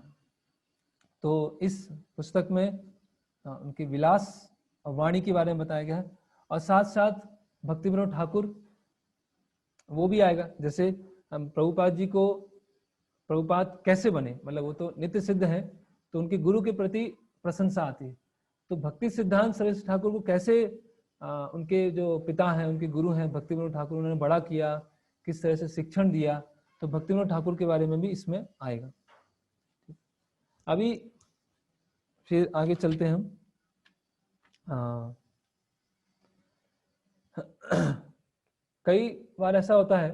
तो इस पुस्तक में उनके विलास और वाणी के बारे में बताया गया है, और साथ साथ भक्ति विनोद ठाकुर वो भी आएगा। जैसे हम प्रभुपाद जी को, प्रभुपाद कैसे बने, मतलब वो तो नित्य सिद्ध है, तो उनके गुरु के प्रति प्रशंसा आती है। तो भक्ति सिद्धांत सरस्वती ठाकुर को कैसे उनके जो पिता हैं, उनके गुरु हैं भक्ति विनोद ठाकुर, उन्होंने बड़ा किया, किस तरह से शिक्षण दिया, तो भक्ति विनोद ठाकुर के बारे में भी इसमें आएगा। अभी फिर आगे चलते हैं हम। कई बार ऐसा होता है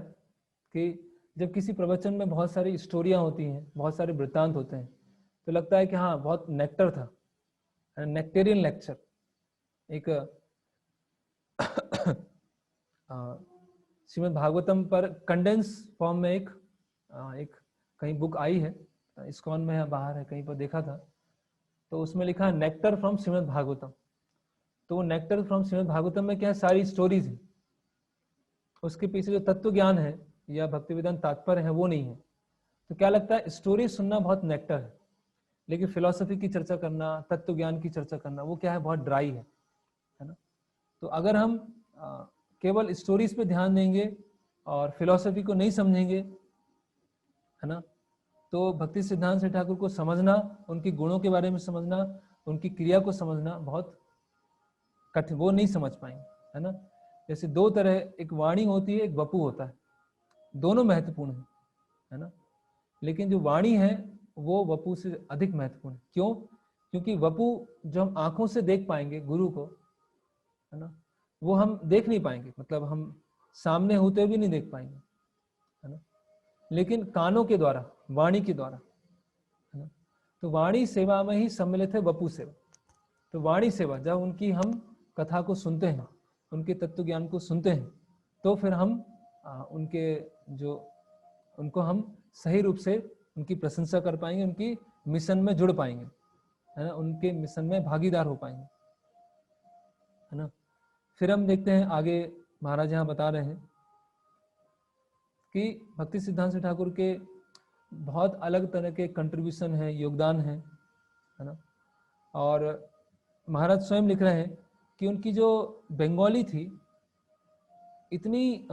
कि जब किसी प्रवचन में बहुत सारी स्टोरियां होती हैं, बहुत सारे वृत्तांत होते हैं, तो लगता है कि हाँ बहुत नेक्टर था, नेक्टेरियन लेक्चर। एक श्रीमद् भागवतम पर कंडेंस फॉर्म में एक कहीं बुक आई है, इस्कॉन में है, बाहर है, कहीं पर देखा था, तो उसमें लिखा है नेक्टर फ्रॉम श्रीमद् भागवतम। तो वो नेक्टर फ्रॉम श्रीमद् भागवतम में क्या है, सारी स्टोरीज है, उसके पीछे जो तत्व ज्ञान है या भक्ति वेदांत तात्पर्य है वो नहीं है। तो क्या लगता है, स्टोरी सुनना बहुत नेक्टर है, लेकिन फिलॉसफी की चर्चा करना, तत्व ज्ञान की चर्चा करना, वो क्या है, बहुत ड्राई है ना। तो अगर हम केवल स्टोरीज पे ध्यान देंगे और फिलॉसफी को नहीं समझेंगे, है ना, तो भक्ति सिद्धांत श्री ठाकुर को समझना, उनके गुणों के बारे में समझना, उनकी क्रिया को समझना बहुत कठिन, वो नहीं समझ पाएंगे, है ना। जैसे दो तरह, एक वाणी होती है, एक वपु होता है, दोनों महत्वपूर्ण है ना, लेकिन जो वाणी है वो वपु से अधिक महत्वपूर्ण है। क्यों? क्योंकि वपु जो हम आंखों से देख पाएंगे गुरु को, है ना, वो हम देख नहीं पाएंगे, मतलब हम सामने होते हुए भी नहीं देख पाएंगे, है ना, लेकिन कानों के द्वारा, वाणी के द्वारा, है ना। तो वाणी सेवा में ही सम्मिलित है वपु सेवा। तो वाणी सेवा, जब उनकी हम कथा को सुनते हैं, उनके तत्व ज्ञान को सुनते हैं, तो फिर हम उनको हम सही रूप से उनकी प्रशंसा कर पाएंगे, उनकी मिशन में जुड़ पाएंगे, है ना, उनके मिशन में भागीदार हो पाएंगे, है ना। फिर हम देखते हैं आगे, महाराज यहाँ बता रहे हैं कि भक्ति सिद्धांत श्री ठाकुर के बहुत अलग तरह के कंट्रीब्यूशन है, योगदान है ना। और महाराज स्वयं लिख रहे हैं कि उनकी जो बंगाली थी इतनी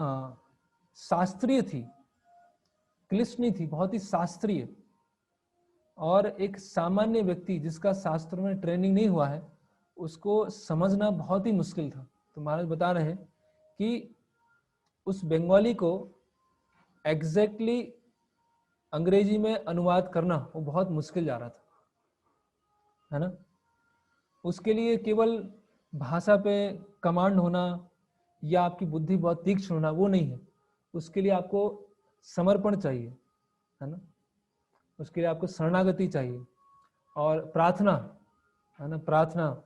शास्त्रीय थी, क्लिष्ट नहीं थी, बहुत ही शास्त्रीय, और एक सामान्य व्यक्ति जिसका शास्त्रों में ट्रेनिंग नहीं हुआ है उसको समझना बहुत ही मुश्किल था। तो महाराज बता रहे हैं कि उस बंगाली को एग्जैक्टली अंग्रेजी में अनुवाद करना वो बहुत मुश्किल जा रहा था, है ना। उसके लिए केवल भाषा पे कमांड होना या आपकी बुद्धि बहुत तीक्ष्ण होना वो नहीं है, उसके लिए आपको समर्पण चाहिए, है ना, उसके लिए आपको शरणागति चाहिए और प्रार्थना, है ना, प्रार्थना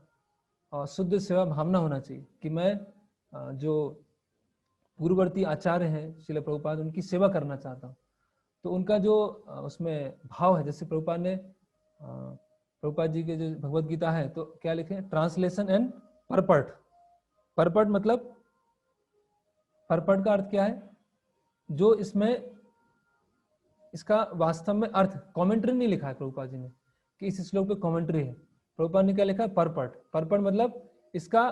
और शुद्ध सेवा भावना होना चाहिए कि मैं जो पूर्ववर्ती आचार्य हैं श्रील प्रभुपाद, उनकी सेवा करना चाहता हूँ। तो उनका जो उसमें भाव है, जैसे प्रभुपाद ने प्रभुपाद जी के जो भगवत गीता है तो क्या लिखे, ट्रांसलेशन एंड परपर्ट। परपर्ट मतलब, परपर्ट का अर्थ क्या है, जो इसमें इसका वास्तव में अर्थ, कमेंट्री नहीं लिखा है प्रभुपाद जी ने कि इस श्लोक पे कमेंट्री है, प्रभुपाद ने क्या लिखा है, परपर्ट। परपर्ट मतलब इसका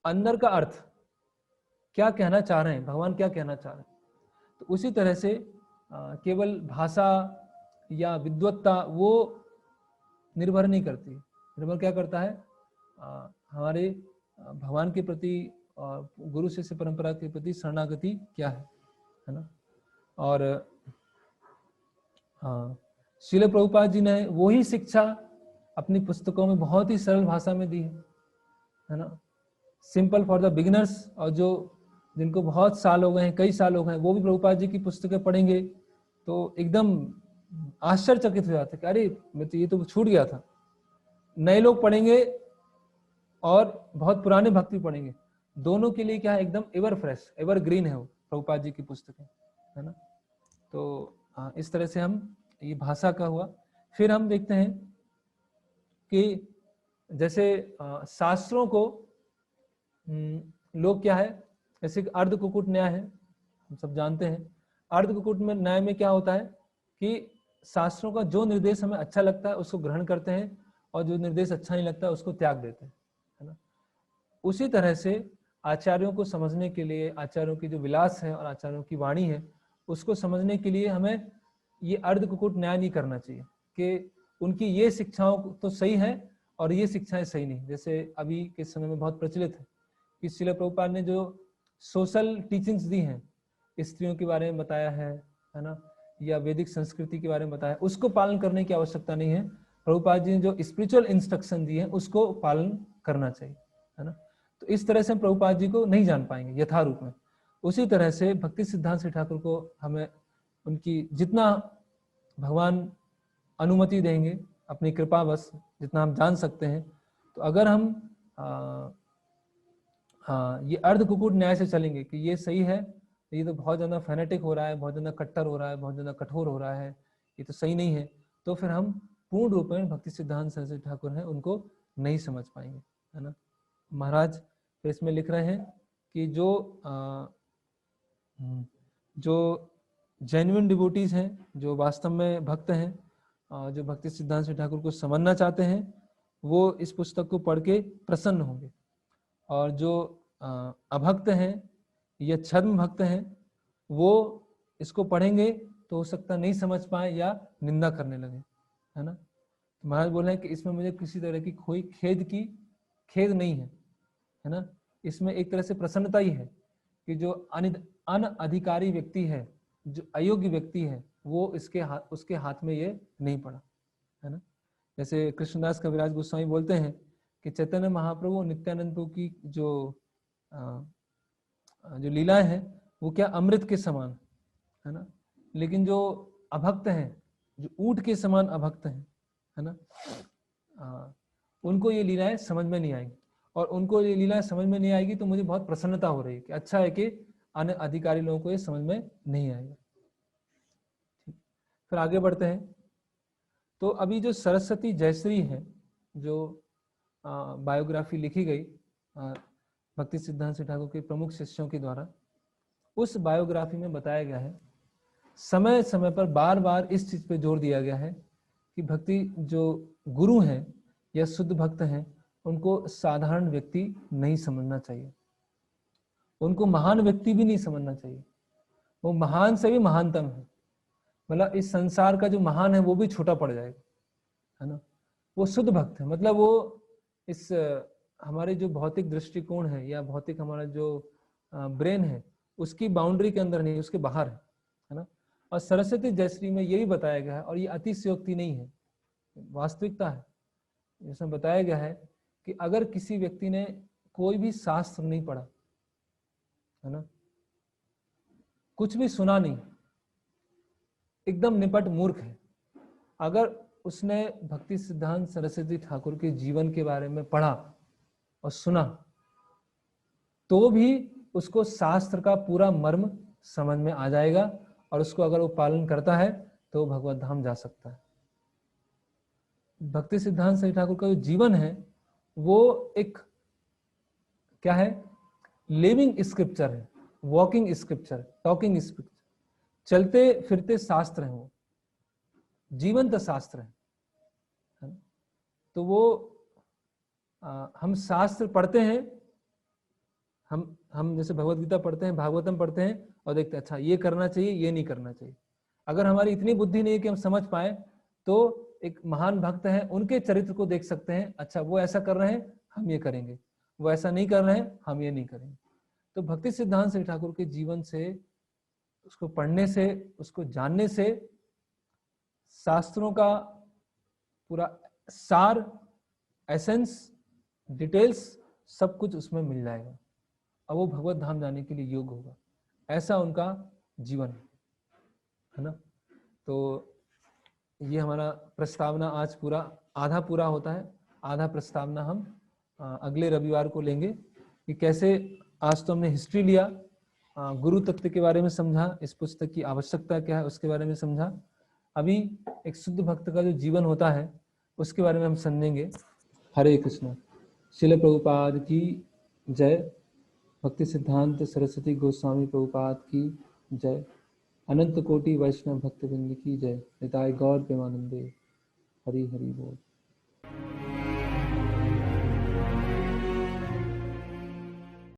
अंदर का अर्थ, क्या कहना चाह रहे हैं भगवान, क्या कहना चाह रहे हैं। तो उसी तरह से केवल भाषा या विद्वत्ता वो निर्भर नहीं करती, निर्भर क्या करता है, हमारे भगवान के प्रति और गुरु शिष्य परंपरा के प्रति शरणागति क्या है ना। और श्रील प्रभुपाद जी ने वही शिक्षा अपनी पुस्तकों में बहुत ही सरल भाषा में दी है ना, सिंपल फॉर द बिगिनर्स। और जो जिनको बहुत साल हो गए हैं, कई साल हो गए हैं, वो भी प्रभुपाद जी की पुस्तकें पढ़ेंगे तो एकदम आश्चर्यचकित हो जाते कि अरे मैं तो ये तो छूट गया था। नए लोग पढ़ेंगे और बहुत पुराने भक्ति पढ़ेंगे, दोनों के लिए क्या है, एकदम एवर फ्रेश, एवर ग्रीन है वो प्रभुपाद जी की पुस्तकें, है ना। तो इस तरह से हम, ये भाषा का हुआ। फिर हम देखते हैं कि जैसे शास्त्रों को लोग क्या है, जैसे अर्ध कुकुट न्याय है, हम सब जानते हैं। अर्ध कुकुट में न्याय में क्या होता है कि शास्त्रों का जो निर्देश हमें अच्छा लगता है उसको ग्रहण करते हैं और जो निर्देश अच्छा नहीं लगता है उसको त्याग देते हैं, है ना। उसी तरह से आचार्यों को समझने के लिए, आचार्यों की जो विलास है और आचार्यों की वाणी है उसको समझने के लिए हमें ये अर्धकुकुट न्याय नहीं करना चाहिए कि उनकी ये शिक्षाओं तो सही है और ये शिक्षाएं सही नहीं। जैसे अभी के समय में बहुत प्रचलित है कि श्रील प्रभुपाद ने जो सोशल टीचिंग्स दी हैं, स्त्रियों के बारे में बताया है ना, या वैदिक संस्कृति के बारे में बताया, उसको पालन करने की आवश्यकता नहीं है। प्रभुपाद जी ने जो स्पिरिचुअल इंस्ट्रक्शन दिए हैं उसको पालन करना चाहिए, है ना। तो इस तरह से हम प्रभुपाद जी को नहीं जान पाएंगे यथारूप में। उसी तरह से भक्ति सिद्धांत श्री ठाकुर को हमें उनकी जितना भगवान अनुमति देंगे अपनी कृपा बस, जितना हम जान सकते हैं, तो अगर हम ये अर्धकुकुट न्याय से चलेंगे कि ये सही है, ये तो बहुत ज़्यादा फैनेटिक हो रहा है, बहुत ज़्यादा कट्टर हो रहा है, बहुत ज़्यादा कठोर हो रहा है, ये तो सही नहीं है, तो फिर हम पूर्ण रूप में भक्ति सिद्धांत सरस्वती ठाकुर हैं उनको नहीं समझ पाएंगे, है ना। महाराज फिर इसमें लिख रहे हैं कि जो जेन्युइन डिवोटीज हैं, जो वास्तव में भक्त हैं, जो भक्ति सिद्धांत श्री ठाकुर को समझना चाहते हैं, वो इस पुस्तक को पढ़ के प्रसन्न होंगे। और जो अभक्त हैं या छद्म भक्त हैं, वो इसको पढ़ेंगे तो हो सकता नहीं समझ पाए या निंदा करने लगे, है ना। तो महाराज बोल रहे हैं कि इसमें मुझे किसी तरह की कोई खेद नहीं है ना। इसमें एक तरह से प्रसन्नता ही है कि जो अनधिकारी व्यक्ति है, जो अयोग्य व्यक्ति है, वो उसके हाथ में ये नहीं पड़ा, है ना। जैसे कृष्णदास कविराज गोस्वामी बोलते हैं कि चैतन्य महाप्रभु नित्यानंद प्रभु की जो लीलाएं हैं वो क्या अमृत के समान, है ना। लेकिन जो अभक्त हैं, जो ऊंट के समान अभक्त हैं, है ना, उनको ये लीलाएं समझ में नहीं आएंगी। और उनको ये लीलाएं समझ में नहीं आएगी तो मुझे बहुत प्रसन्नता हो रही है कि अच्छा है कि अन्य अधिकारी लोगों को ये समझ में नहीं आएगा। फिर आगे बढ़ते हैं। तो अभी जो सरस्वती जयश्री है, जो बायोग्राफी लिखी गई भक्ति सिद्धांत श्री ठाकुर के प्रमुख शिष्यों के द्वारा, उस बायोग्राफी में बताया गया है, समय समय पर बार बार इस चीज पे जोर दिया गया है कि भक्ति जो गुरु हैं या शुद्ध भक्त हैं, उनको साधारण व्यक्ति नहीं समझना चाहिए, उनको महान व्यक्ति भी नहीं समझना चाहिए। वो महान से भी महानतम है, मतलब इस संसार का जो महान है वो भी छोटा पड़ जाएगा, है ना। वो शुद्ध भक्त है, मतलब वो इस हमारे जो भौतिक दृष्टिकोण है या भौतिक हमारा जो ब्रेन है उसकी बाउंड्री के अंदर नहीं, उसके बाहर है ना। और सरस्वती जयश्री में ये भी बताया गया है, और ये अतिशयोक्ति नहीं है, वास्तविकता है। इसमें बताया गया है कि अगर किसी व्यक्ति ने कोई भी शास्त्र नहीं पढ़ा, है ना, कुछ भी सुना नहीं, एकदम निपट मूर्ख है, अगर उसने भक्ति सिद्धांत सरस्वती ठाकुर के जीवन के बारे में पढ़ा और सुना, तो भी उसको शास्त्र का पूरा मर्म समझ में आ जाएगा, और उसको अगर वो पालन करता है तो भगवत धाम जा सकता है। भक्ति सिद्धांत सरस्वती ठाकुर का जो जीवन है वो एक क्या है, लिविंग स्क्रिप्चर है, वॉकिंग स्क्रिप्चर, टॉकिंग स्क्रिप्चर, चलते फिरते शास्त्र है, वो जीवंत शास्त्र है। तो वो हम शास्त्र पढ़ते हैं, हम जैसे भगवत गीता पढ़ते हैं, भागवतम पढ़ते हैं और देखते हैं अच्छा ये करना चाहिए, ये नहीं करना चाहिए। अगर हमारी इतनी बुद्धि नहीं है कि हम समझ पाए, तो एक महान भक्त है, उनके चरित्र को देख सकते हैं, अच्छा वो ऐसा कर रहे हैं हम ये करेंगे, वो ऐसा नहीं कर रहे हैं हम ये नहीं करेंगे। तो भक्ति सिद्धांत श्री ठाकुर के जीवन से, उसको पढ़ने से, उसको जानने से शास्त्रों का पूरा सार, एसेंस, डिटेल्स सब कुछ उसमें मिल जाएगा, अब वो भगवत धाम जाने के लिए योग्य होगा। ऐसा उनका जीवन है ना। तो ये हमारा प्रस्तावना आज पूरा आधा पूरा होता है, आधा प्रस्तावना हम अगले रविवार को लेंगे कि कैसे आज तो हमने हिस्ट्री लिया, गुरु तत्व के बारे में समझा, इस पुस्तक की आवश्यकता क्या है उसके बारे में समझा। अभी एक शुद्ध भक्त का जो जीवन होता है उसके बारे में हम समझेंगे। हरे कृष्ण। श्रील प्रभुपाद की जय। भक्ति सिद्धांत सरस्वती गोस्वामी प्रभुपाद की जय। अनंत कोटि वैष्णव भक्तवृंद की जय। निताय गौर प्रेमानंदे। हरि हरि बोल।